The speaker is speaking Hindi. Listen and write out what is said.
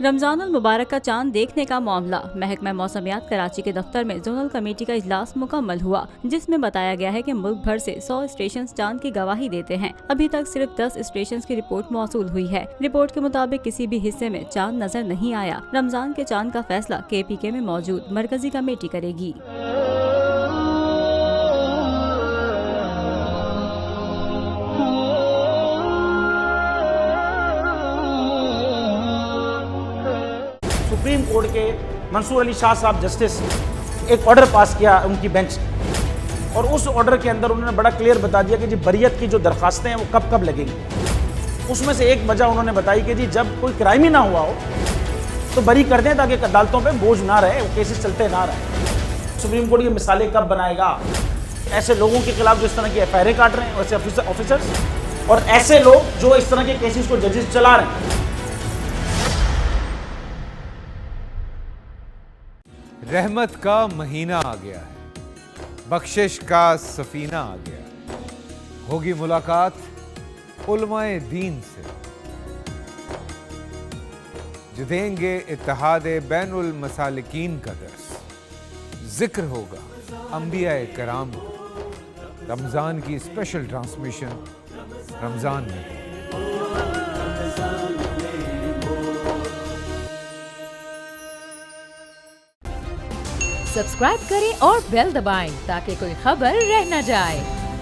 रमजानुल मुबारक का चांद देखने का मामला। महकमा मौसमियात कराची के दफ्तर में जोनल कमेटी का इजलास मुकम्मल हुआ, जिसमें बताया गया है कि मुल्क भर से 100 स्टेशन चांद की गवाही देते हैं। अभी तक सिर्फ 10 स्टेशन की रिपोर्ट मौसूल हुई है। रिपोर्ट के मुताबिक किसी भी हिस्से में चांद नजर नहीं आया। रमजान के चांद का फैसला KPK में मौजूद मरकजी कमेटी करेगी। सुप्रीम कोर्ट के मंसूर अली शाह साहब जस्टिस एक ऑर्डर पास किया उनकी बेंच ने, और उस ऑर्डर के अंदर उन्होंने बड़ा क्लियर बता दिया कि जी बरियत की जो दरखास्तें हैं वो कब कब लगेंगी। उसमें से एक वजह उन्होंने बताई कि जी जब कोई क्राइम ही ना हुआ हो तो बरी कर दें, ताकि अदालतों पे बोझ ना रहे, वो केसेस चलते ना रहे। सुप्रीम कोर्ट ये मिसालें कब बनाएगा ऐसे लोगों के खिलाफ जो इस तरह की FIR काट रहे हैं, वैसे ऑफिसर्स, और ऐसे लोग जो इस तरह के केसेस को जजेस चला रहे हैं। रहमत का महीना आ गया है, बख्शिश का सफीना आ गया। होगी मुलाकात उलमाए दीन से, जो देंगे इत्तेहादे बैनुल मसालिकीन का दर्स। जिक्र होगा अंबियाए कराम का। रमजान की स्पेशल ट्रांसमिशन रमजान में। सब्सक्राइब करें और बेल दबाएं ताकि कोई खबर रह न जाए।